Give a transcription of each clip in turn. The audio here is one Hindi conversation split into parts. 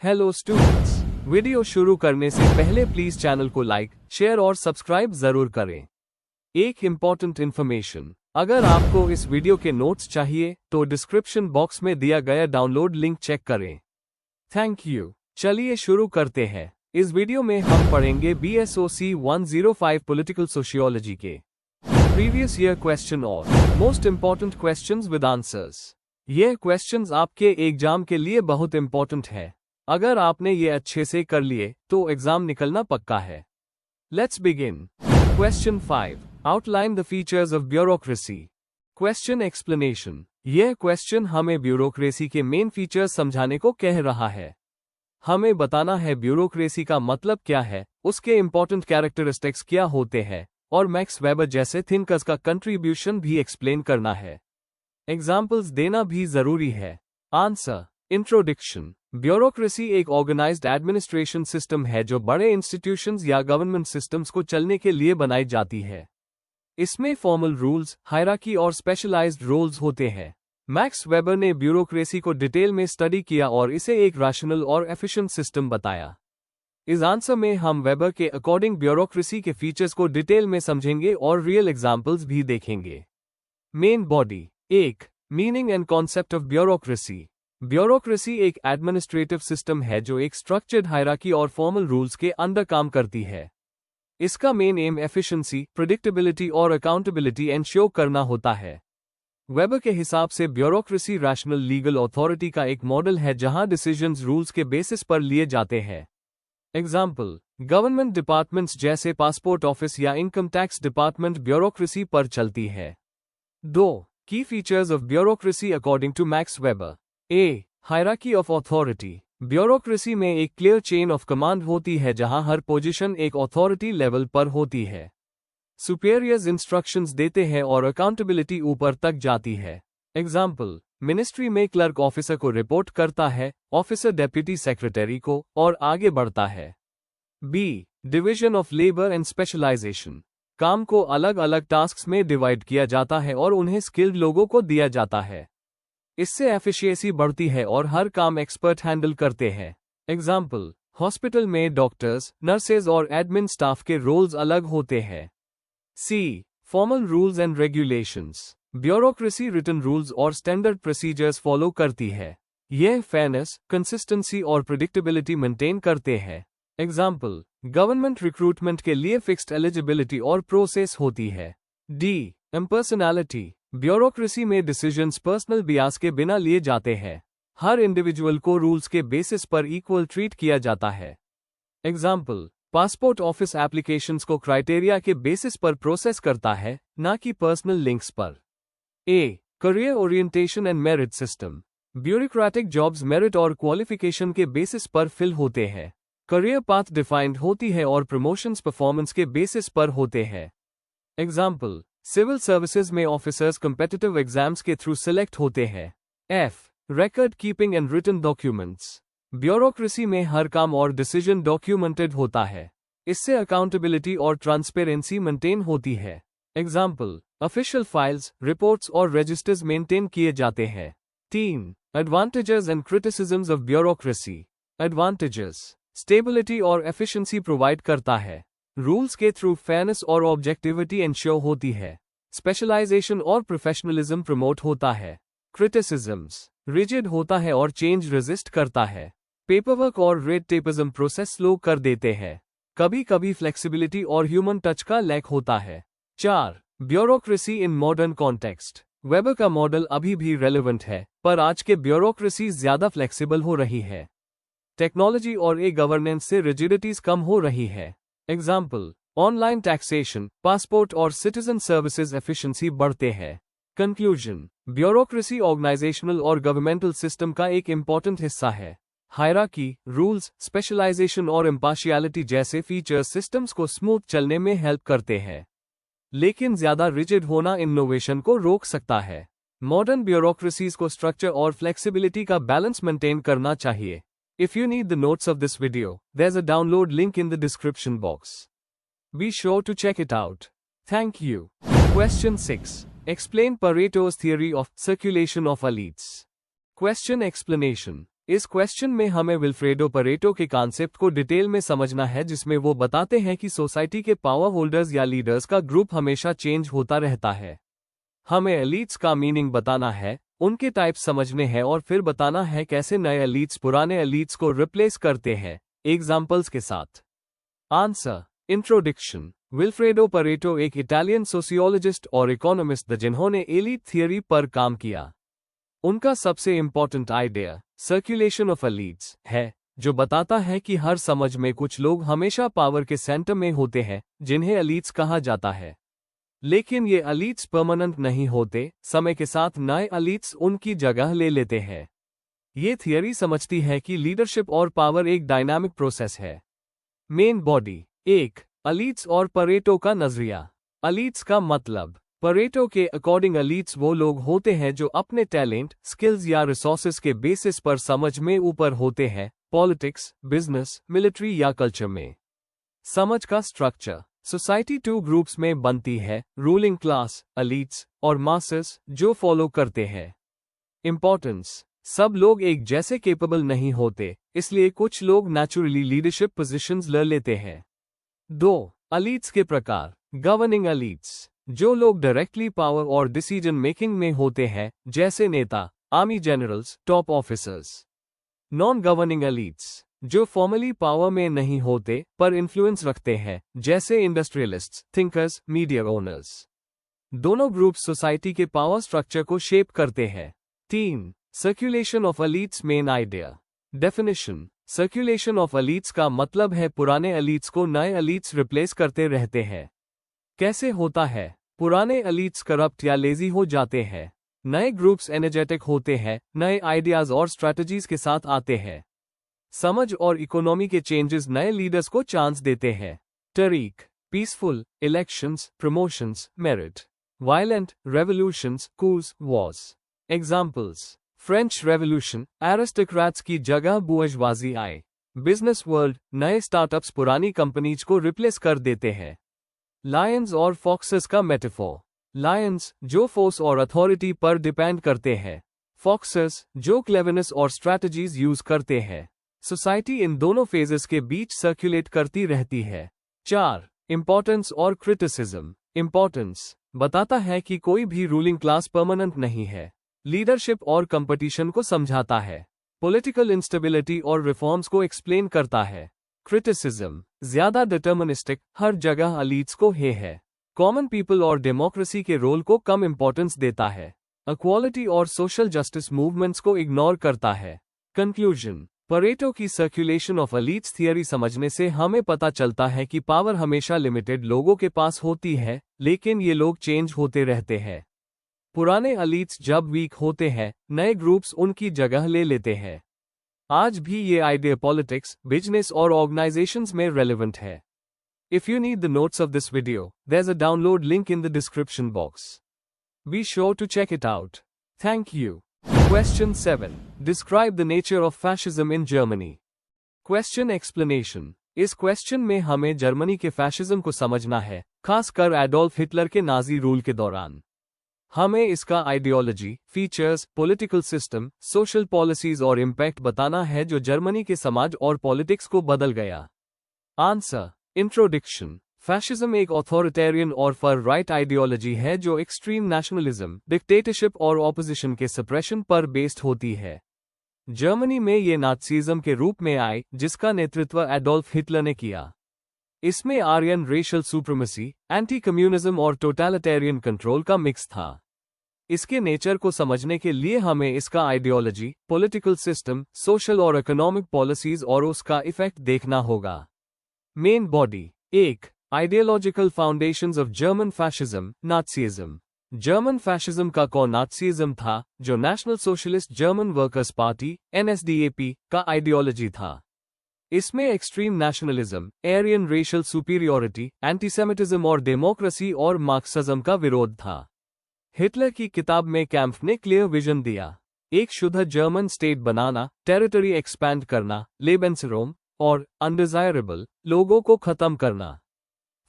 हेलो स्टूडेंट्स, वीडियो शुरू करने से पहले प्लीज चैनल को लाइक, शेयर और सब्सक्राइब जरूर करें। एक इम्पॉर्टेंट इन्फॉर्मेशन, अगर आपको इस वीडियो के नोट्स चाहिए तो डिस्क्रिप्शन बॉक्स में दिया गया डाउनलोड लिंक चेक करें। Thank you. चलिए शुरू करते हैं। इस वीडियो में हम पढ़ेंगे BSOC 105 पॉलिटिकल सोशियोलॉजी के प्रीवियस ईयर क्वेश्चन और most important questions with answers. ये क्वेश्चंस आपके एग्जाम के लिए बहुत इम्पॉर्टेंट है। अगर आपने ये अच्छे से कर लिए तो एग्जाम निकलना पक्का है। Let's begin. Question 5, outline the features of bureaucracy. Question explanation. यह क्वेश्चन हमें ब्यूरोक्रेसी के मेन फीचर्स समझाने को कह रहा है। हमें बताना है ब्यूरोक्रेसी का मतलब क्या है, उसके इंपॉर्टेंट कैरेक्टरिस्टिक्स क्या होते हैं और मैक्स वेबर जैसे थिंकर्स का कंट्रीब्यूशन भी एक्सप्लेन करना है। एग्जाम्पल्स देना भी जरूरी है। आंसर। इंट्रोडक्शन। ब्यूरोक्रेसी एक ऑर्गेनाइज्ड एडमिनिस्ट्रेशन सिस्टम है जो बड़े इंस्टीट्यूशंस या गवर्नमेंट सिस्टम्स को चलने के लिए बनाई जाती है। इसमें फॉर्मल रूल्स, हायरार्की और स्पेशलाइज्ड रोल्स होते हैं। मैक्स वेबर ने ब्यूरोक्रेसी को डिटेल में स्टडी किया और इसे एक रैशनल और एफिशिएंट सिस्टम बताया। इस आंसर में हम वेबर के अकॉर्डिंग ब्यूरोक्रेसी के फीचर्स को डिटेल में समझेंगे और रियल एग्जाम्पल्स भी देखेंगे। Main body. 1. Meaning and concept of bureaucracy. Bureaucracy एक एडमिनिस्ट्रेटिव सिस्टम है जो एक स्ट्रक्चर्ड हायरार्की और फॉर्मल रूल्स के अंडर काम करती है। इसका मेन एम एफिशिएंसी, प्रेडिक्टेबिलिटी और अकाउंटेबिलिटी एंश्योर करना होता है। वेबर के हिसाब से ब्यूरोक्रेसी रैशनल लीगल अथॉरिटी का एक मॉडल है जहां डिसीजंस रूल्स के बेसिस पर लिए जाते हैं। एग्जाम्पल, गवर्नमेंट डिपार्टमेंट्स जैसे पासपोर्ट ऑफिस या इनकम टैक्स डिपार्टमेंट ब्यूरोक्रेसी पर चलती है। 2. Key features of bureaucracy according to Max Weber. A. Hierarchy of authority. Bureaucracy में एक क्लियर चेन ऑफ कमांड होती है जहां हर पोजीशन एक अथॉरिटी लेवल पर होती है। सुपीरियर्स इंस्ट्रक्शंस देते हैं और अकाउंटेबिलिटी ऊपर तक जाती है। एग्जाम्पल, मिनिस्ट्री में क्लर्क ऑफिसर को रिपोर्ट करता है, ऑफिसर डेप्यूटी सेक्रेटरी को, और आगे बढ़ता है। B. Division of labour and specialisation. काम को अलग अलग टास्क्स में डिवाइड किया जाता है और उन्हें स्किल्ड लोगों को दिया जाता है। इससे एफिशिएंसी बढ़ती है और हर काम एक्सपर्ट हैंडल करते हैं। एग्जाम्पल, हॉस्पिटल में डॉक्टर्स, नर्सेज और एडमिन स्टाफ के रोल्स अलग होते हैं। C. Formal rules and regulations. Bureaucracy written rules और स्टैंडर्ड प्रोसीजर्स फॉलो करती है। यह फेयरनेस, कंसिस्टेंसी और प्रेडिक्टेबिलिटी मेंटेन करते हैं। एग्जाम्पल, गवर्नमेंट रिक्रूटमेंट के लिए फिक्स्ड एलिजिबिलिटी और प्रोसेस होती है। डी. इम्पर्सनैलिटी। ब्यूरोक्रेसी में डिसीजंस पर्सनल बियास के बिना लिए जाते हैं। हर इंडिविजुअल को रूल्स के बेसिस पर इक्वल ट्रीट किया जाता है। एग्जाम्पल, पासपोर्ट ऑफिस एप्लीकेशंस को क्राइटेरिया के बेसिस पर प्रोसेस करता है, ना कि पर्सनल लिंक्स पर। A. Career orientation and merit system. Bureaucratic jobs merit और क्वालिफिकेशन के बेसिस पर फिल होते हैं। करियर पाथ डिफाइंड होती है और प्रमोशंस परफॉर्मेंस के बेसिस पर होते हैं। एग्जाम्पल, सिविल सर्विसेज में ऑफिसर्स कॉम्पिटिटिव एग्जाम्स के थ्रू सिलेक्ट होते हैं। F. Record keeping and written documents. Bureaucracy में हर काम और डिसीजन डॉक्यूमेंटेड होता है। इससे अकाउंटेबिलिटी और ट्रांसपेरेंसी मेंटेन होती है। एग्जाम्पल, ऑफिशियल फाइल्स, रिपोर्ट्स और रजिस्टर्स मेंटेन किए जाते हैं। 3. Advantages and criticisms of bureaucracy. Advantages, stability और एफिशिएंसी प्रोवाइड करता है। रूल्स के थ्रू फेयरनेस और ऑब्जेक्टिविटी एंश्योर होती है। स्पेशलाइजेशन और प्रोफेशनलिज्म प्रमोट होता है। क्रिटिसिज्म्स, रिजिड होता है और चेंज रेजिस्ट करता है। पेपरवर्क और रेड टेपिज्म प्रोसेस स्लो कर देते हैं। कभी कभी फ्लेक्सिबिलिटी और ह्यूमन टच का लैक होता है। 4. Bureaucracy in modern context. Weber का मॉडल अभी भी रेलेवेंट है, पर आज के ब्यूरोक्रेसी ज्यादा फ्लेक्सिबल हो रही है। टेक्नोलॉजी और गवर्नेंस से रिजिडिटीज कम हो रही है। एग्जाम्पल, ऑनलाइन टैक्सेशन, पासपोर्ट और सिटीजन सर्विसेज एफिशिएंसी बढ़ते हैं। कंक्लूजन, ब्यूरोक्रेसी ऑर्गेनाइजेशनल और गवर्नमेंटल सिस्टम का एक इंपॉर्टेंट हिस्सा है। हायरार्की, रूल्स, स्पेशलाइजेशन और इम्पार्शियलिटी जैसे फीचर्स सिस्टम्स को स्मूथ चलने में हेल्प करते हैं, लेकिन ज्यादा रिजिड होना इनोवेशन को रोक सकता है। मॉडर्न ब्यूरोक्रेसीज को स्ट्रक्चर और फ्लेक्सिबिलिटी का बैलेंस मेंटेन करना चाहिए। If you need the notes of this video, there's a download link in the description box. Be sure to check it out. Thank you. Question 6. Explain Pareto's theory of circulation of elites. Question explanation. इस क्वेश्चन में हमें विल्फ्रेडो परेटो के कॉन्सेप्ट को डिटेल में समझना है, जिसमें वो बताते हैं कि सोसाइटी के पावर होल्डर्स या लीडर्स का ग्रुप हमेशा चेंज होता रहता है। हमें एलीट्स का मीनिंग बताना है, उनके टाइप्स समझने हैं और फिर बताना है कैसे नए एलीट्स पुराने एलीट्स को रिप्लेस करते हैं, एग्जाम्पल्स के साथ। आंसर। इंट्रोडक्शन। विल्फ्रेडो परेटो एक इटालियन सोशियोलॉजिस्ट और इकोनॉमिस्ट थे जिन्होंने एलीट थियरी पर काम किया। उनका सबसे important idea circulation of elites है, जो बताता है कि हर समझ में कुछ लोग हमेशा पावर के सेंटर में होते हैं, जिन्हें एलीट्स कहा जाता है। लेकिन ये एलीट्स परमानेंट नहीं होते, समय के साथ नए एलीट्स उनकी जगह ले लेते हैं। ये थियरी समझती है कि लीडरशिप और पावर एक डायनामिक प्रोसेस है। Main body. 1. एलीट्स और परेटो का नजरिया। एलीट्स का मतलब। परेटो के अकॉर्डिंग एलीट्स वो लोग होते हैं जो अपने टैलेंट, स्किल्स या रिसोर्सेज के बेसिस पर समझ में ऊपर होते हैं, पॉलिटिक्स, बिजनेस, मिलिट्री या कल्चर में। समझ का स्ट्रक्चर। सोसाइटी 2 ग्रुप्स में बनती है, रूलिंग क्लास, एलीट्स, और मासेस, जो फॉलो करते हैं। इंपॉर्टेंस। सब लोग एक जैसे केपेबल नहीं होते, इसलिए कुछ लोग नेचुरली लीडरशिप पोजीशंस ले लेते हैं। 2. एलीट्स के प्रकार। गवर्निंग एलीट्स, जो लोग डायरेक्टली पावर और डिसीजन मेकिंग में होते हैं, जैसे नेता, army generals, top officers. Non governing elites, जो फॉर्मली पावर में नहीं होते पर इन्फ्लुएंस रखते हैं, जैसे इंडस्ट्रियलिस्ट्स, थिंकर्स, मीडिया ओनर्स। दोनों ग्रुप सोसाइटी के पावर स्ट्रक्चर को शेप करते हैं। 3. Circulation of elites main idea. Definition. Circulation of elites का मतलब है पुराने एलीट्स को नए एलीट्स रिप्लेस करते रहते हैं। कैसे होता है? पुराने एलीट्स करप्ट या लेजी हो जाते हैं, नए ग्रुप्स एनर्जेटिक होते हैं, नए आइडियाज और स्ट्रैटेजीज के साथ आते हैं। समझ और इकोनॉमी के चेंजेस नए लीडर्स को चांस देते हैं। तरीक। Peaceful, elections, promotions, merit. Violent, revolutions, coups, wars. Examples. French revolution, aristocrats की जगह बुर्जुआजी आए। बिजनेस वर्ल्ड, नए स्टार्टअप्स पुरानी कंपनीज को रिप्लेस कर देते हैं। लायंस और फॉक्सेस का मेटाफोर। लायंस, जो फोर्स और अथॉरिटी पर डिपेंड करते हैं। फॉक्सेस, जो क्लेवरनेस और स्ट्रैटेजीज यूज करते हैं। सोसाइटी इन दोनों फेजेस के बीच सर्कुलेट करती रहती है। 4. इंपॉर्टेंस और क्रिटिसिज्म। इंपॉर्टेंस बताता है कि कोई भी रूलिंग क्लास परमानेंट नहीं है। लीडरशिप और कंपटीशन को समझाता है। पॉलिटिकल इंस्टेबिलिटी और रिफॉर्म्स को एक्सप्लेन करता है। क्रिटिसिज्म ज्यादा डिटर्मिनिस्टिक, हर जगह एलीट्स को है। कॉमन पीपल और डेमोक्रेसी के रोल को कम इंपॉर्टेंस देता है। इक्वालिटी और सोशल जस्टिस मूवमेंट्स को इग्नोर करता है। कंक्लूजन। परेटो की सर्कुलेशन ऑफ एलीट्स थियरी समझने से हमें पता चलता है कि पावर हमेशा लिमिटेड लोगों के पास होती है, लेकिन ये लोग चेंज होते रहते हैं। पुराने एलीट्स जब वीक होते हैं, नए ग्रुप्स उनकी जगह ले लेते हैं। आज भी ये आइडिया पॉलिटिक्स, बिजनेस और ऑर्गेनाइजेशंस में रेलेवेंट है। If you need the notes of this video, there's a download link in the description box. Be sure to check it out. Thank you. Question 7. Describe the nature of fascism in Germany. Question explanation. इस क्वेश्चन में हमें जर्मनी के फैशिज्म को समझना है, खासकर एडोल्फ हिटलर के नाजी रूल के दौरान। हमें इसका ideology, features, political system, social policies और इम्पैक्ट बताना है जो जर्मनी के समाज और पॉलिटिक्स को बदल गया। आंसर। इंट्रोडक्शन। फैशिज्म एक ऑथोरिटेरियन और फर राइट आइडियोलॉजी है जो एक्सट्रीम नेशनलिज्म, डिक्टेटरशिप और ऑपोजिशन के सप्रेशन पर बेस्ड होती है। जर्मनी में ये नाज़िज्म के रूप में आई, जिसका नेतृत्व एडोल्फ हिटलर ने किया। इसमें Aryan racial supremacy, anti communism और टोटलिटेरियन कंट्रोल का मिक्स था। इसके नेचर को समझने के लिए हमें इसका आइडियोलॉजी, पॉलिटिकल सिस्टम, सोशल और इकोनॉमिक पॉलिसीज और उसका इफेक्ट देखना होगा। Main body. 1. Ideological foundations of German fascism, Nazism. German fascism का कोर नाज़िज्म था, जो national socialist German workers party (NSDAP) का आइडियोलॉजी था। इसमें extreme nationalism, Aryan racial superiority, antisemitism और डेमोक्रेसी और मार्क्सिज्म का विरोध था। हिटलर की किताब में कैम्फ ने क्लियर विजन दिया, एक शुद्ध जर्मन स्टेट बनाना, टेरिटरी एक्सपैंड करना, लेबेंसरोम और अनडिजायरेबल लोगों को खत्म करना।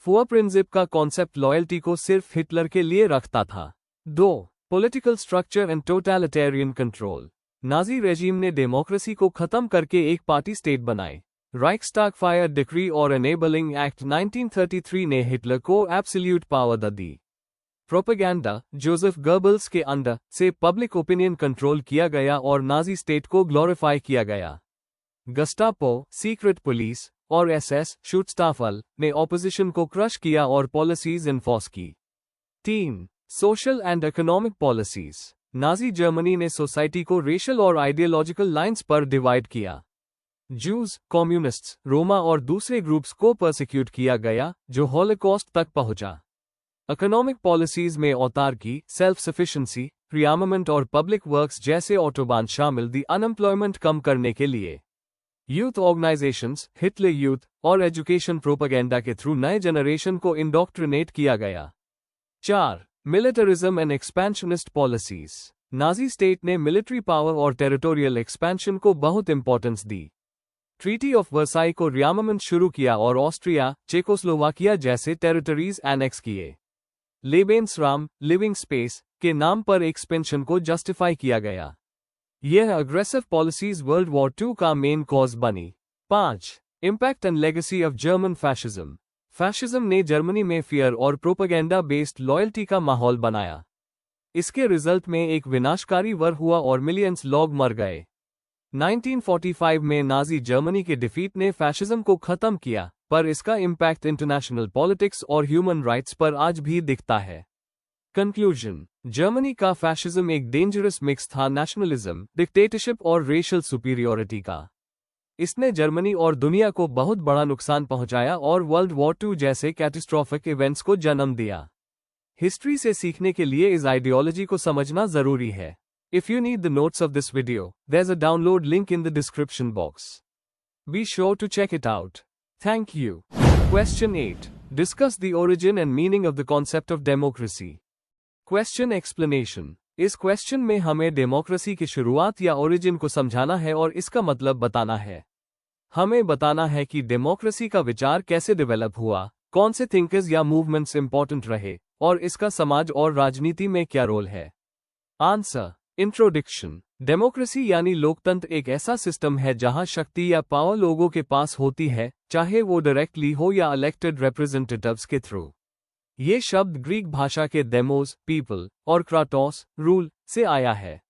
फुआ प्रिंसिप का कॉन्सेप्ट लॉयल्टी को सिर्फ हिटलर के लिए रखता था। 2. Political structure and totalitarian control. Nazi regime ने डेमोक्रेसी को खत्म करके एक पार्टी स्टेट बनाए। राइक्सटाग फायर डिक्री और एनेबलिंग एक्ट 1933 ने हिटलर को एब्सोल्यूट पावर दी। प्रोपेगेंडा, जोसेफ गोबल्स के अंडर से पब्लिक ओपिनियन कंट्रोल किया गया और नाजी स्टेट को ग्लोरीफाई किया गया। गस्टापो, सीक्रेट पुलिस और एसएस शूटस्टाफल ने ऑपोजिशन को क्रश किया और पॉलिसीज इन्फोर्स की। 3. Social and economic policies. Nazi Germany ने सोसाइटी को रेशियल और आइडियोलॉजिकल लाइंस पर डिवाइड किया। जूस, कम्युनिस्ट्स, रोमा और दूसरे ग्रुप्स को परसिक्यूट किया गया, जो हॉलोकॉस्ट तक पहुंचा। इकोनॉमिक पॉलिसीज में औतार्की, सेल्फ सफिशिएंसी, रिआर्मामेंट और पब्लिक वर्क्स जैसे ऑटोबान शामिल थी अनएम्प्लॉयमेंट कम करने के लिए। यूथ ऑर्गेनाइजेशंस, हिटलर यूथ और एजुकेशन प्रोपेगेंडा के थ्रू नए जनरेशन को इंडोक्ट्रिनेट किया गया। 4. Militarism and expansionist policies. Nazi state ने मिलिट्री पावर और टेरिटोरियल एक्सपेंशन को बहुत इंपॉर्टेंस दी। ट्रीटी ऑफ वर्साई को रिआर्मामेंट शुरू किया और ऑस्ट्रिया, चेकोस्लोवाकिया जैसे टेरिटरीज एनेक्स किए। लेबेन्सराम, लिविंग स्पेस के नाम पर एक्सपेंशन को जस्टिफाई किया गया। यह aggressive policies world war II का मेन कॉज बनी। 5. Impact and legacy of German fascism. Fascism ने जर्मनी में फियर और प्रोपेगेंडा बेस्ड लॉयल्टी का माहौल बनाया। इसके रिजल्ट में एक विनाशकारी वार हुआ और मिलियंस लोग मर गए। 1945 में नाजी जर्मनी के डिफीट ने फैशिज्म को खत्म किया, पर इसका इम्पैक्ट इंटरनेशनल पॉलिटिक्स और ह्यूमन राइट्स पर आज भी दिखता है। कंक्लूजन, जर्मनी का फैशिज्म एक डेंजरस मिक्स था नेशनलिज्म, डिक्टेटरशिप और रेशियल सुपीरियॉरिटी का। इसने जर्मनी और दुनिया को बहुत बड़ा नुकसान पहुंचाया और वर्ल्ड वॉर II जैसे कैटास्ट्रोफिक इवेंट्स को जन्म दिया। हिस्ट्री से सीखने के लिए इस आइडियोलॉजी को समझना जरूरी है। If you need the notes of this video, there's a download link in the description box. Be sure to check it out. Thank you. Question 8. Discuss the origin and meaning of the concept of democracy. Question explanation. इस क्वेश्चन में हमें डेमोक्रेसी की शुरुआत या ओरिजिन को समझाना है और इसका मतलब बताना है। हमें बताना है कि डेमोक्रेसी का विचार कैसे डेवलप हुआ, कौन से थिंकर्स या मूवमेंट्स इंपॉर्टेंट रहे, और इसका समाज और राजनीति में क्या रोल है। आंसर। इंट्रोडक्शन। डेमोक्रेसी यानी लोकतंत्र एक ऐसा सिस्टम है जहां शक्ति या पावर लोगों के पास होती है, चाहे वो डायरेक्टली हो या इलेक्टेड रिप्रेजेंटेटिव्स के थ्रू। ये शब्द ग्रीक भाषा के डेमोस, पीपल, और क्राटोस, रूल, से आया है।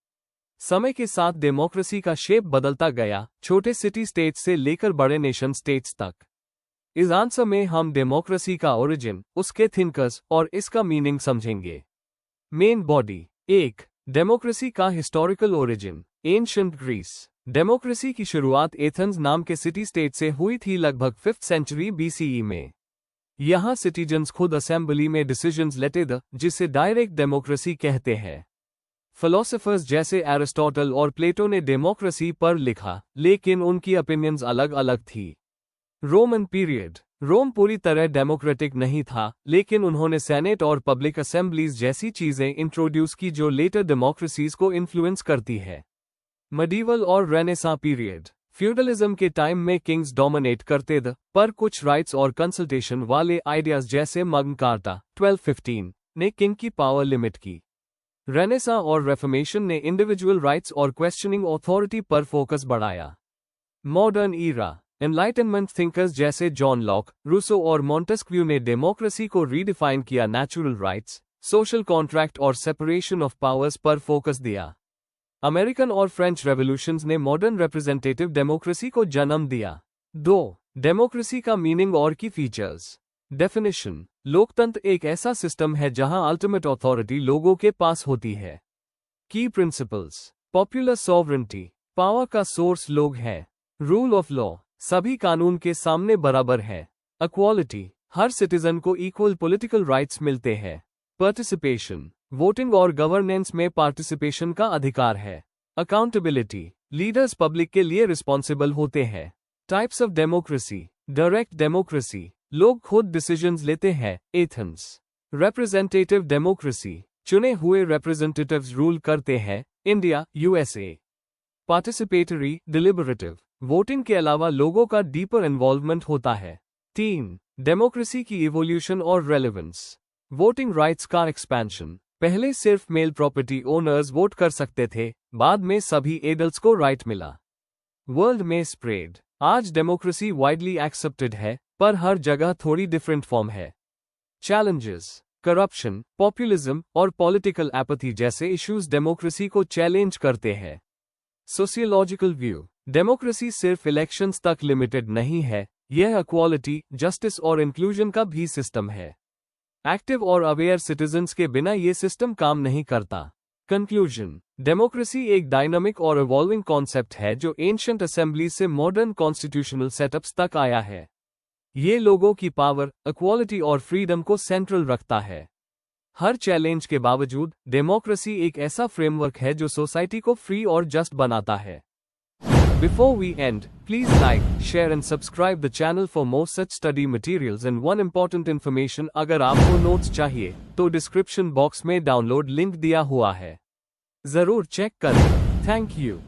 समय के साथ डेमोक्रेसी का शेप बदलता गया, छोटे सिटी स्टेट्स से लेकर बड़े नेशन स्टेट्स तक। इस आंसर में हम डेमोक्रेसी का ओरिजिन, उसके थिंकर्स और इसका मीनिंग समझेंगे। Main body. 1. डेमोक्रेसी का historical origin. Ancient Greece. Democracy की शुरुआत एथेंस नाम के सिटी स्टेट से हुई थी लगभग 5th सेंचुरी BCE में। यहाँ सिटीजन्स खुद असेंबली में डिसीजंस लेते थे, जिसे डायरेक्ट डेमोक्रेसी कहते हैं। फिलोसोफर्स जैसे एरिस्टोटल और प्लेटो ने डेमोक्रेसी पर लिखा, लेकिन उनकी ओपिनियंस अलग अलग थी। Roman period. रोम पूरी तरह डेमोक्रेटिक नहीं था, लेकिन उन्होंने सेनेट और पब्लिक असेंबलीज जैसी चीजें इंट्रोड्यूस की जो लेटर डेमोक्रेसीज को इन्फ्लुएंस करती है। मेडिवल और रेनेसां पीरियड। फ्यूडलिज्म के टाइम में किंग्स डोमिनेट करते थे, पर कुछ राइट्स और कंसल्टेशन वाले आइडियाज जैसे मैग्ना कार्टा 1215 ने किंग की पावर लिमिट की। रेनेसां और रेफॉर्मेशन ने इंडिविजुअल राइट्स और क्वेश्चनिंग अथॉरिटी पर फोकस बढ़ाया। Modern era. एनलाइटनमेंट थिंकर्स जैसे जॉन लॉक, रूसो और मॉन्टेस्क्यू ने डेमोक्रेसी को रीडिफाइन किया, नेचुरल राइट्स, सोशल कॉन्ट्रैक्ट और सेपरेशन ऑफ पावर्स पर फोकस दिया। अमेरिकन और फ्रेंच रेवोल्यूशंस ने मॉडर्न रिप्रेजेंटेटिव डेमोक्रेसी को जन्म दिया। 2. डेमोक्रेसी का मीनिंग और की फीचर्स। डेफिनेशन। लोकतंत्र एक ऐसा सिस्टम है जहां अल्टीमेट अथॉरिटी लोगों के पास होती है। की प्रिंसिपल्स। पॉपुलर सॉवरेंटी, पावर का सोर्स लोग है। रूल ऑफ लॉ, सभी कानून के सामने बराबर है। इक्वालिटी, हर सिटीजन को इक्वल पॉलिटिकल राइट्स मिलते हैं। पार्टिसिपेशन, वोटिंग और गवर्नेंस में पार्टिसिपेशन का अधिकार है। अकाउंटेबिलिटी, लीडर्स पब्लिक के लिए रिस्पॉन्सिबल होते हैं। Types of democracy. Direct democracy, लोग खुद डिसीजंस लेते हैं, एथेंस। रिप्रेजेंटेटिव डेमोक्रेसी, चुने हुए रिप्रेजेंटेटिव्स रूल करते हैं, इंडिया, USA। पार्टिसिपेटरी, डिलिबरेटिव, वोटिंग के अलावा लोगों का डीपर इन्वॉल्वमेंट होता है। 3. डेमोक्रेसी की इवोल्यूशन और रेलेवेंस। वोटिंग राइट्स का एक्सपेंशन, पहले सिर्फ मेल प्रॉपर्टी ओनर्स वोट कर सकते थे, बाद में सभी एडल्ट्स को राइट मिला। वर्ल्ड में स्प्रेड। आज डेमोक्रेसी वाइडली एक्सेप्टेड है, पर हर जगह थोड़ी डिफरेंट फॉर्म है। चैलेंजेस, करप्शन, पॉपुलिज्म और पॉलिटिकल एपैथी जैसे इश्यूज डेमोक्रेसी को चैलेंज करते हैं। Sociological view. डेमोक्रेसी सिर्फ इलेक्शंस तक लिमिटेड नहीं है, यह इक्वालिटी, जस्टिस और इंक्लूजन का भी सिस्टम है। एक्टिव और अवेयर सिटीजन्स के बिना ये सिस्टम काम नहीं करता। कंक्लूजन। डेमोक्रेसी एक डायनामिक और इवॉल्विंग कॉन्सेप्ट है जो एंशिएंट असेंबली से मॉडर्न कॉन्स्टिट्यूशनल सेटअप्स तक आया है। ये लोगों की पावर, इक्वालिटी और फ्रीडम को सेंट्रल रखता है। हर चैलेंज के बावजूद डेमोक्रेसी एक ऐसा फ्रेमवर्क है जो सोसाइटी को फ्री और जस्ट बनाता है। Before we end, please like, share and subscribe the channel for more such study materials and one important information अगर आपको नोट्स चाहिए तो डिस्क्रिप्शन बॉक्स में डाउनलोड लिंक दिया हुआ है, जरूर चेक करें। Thank you.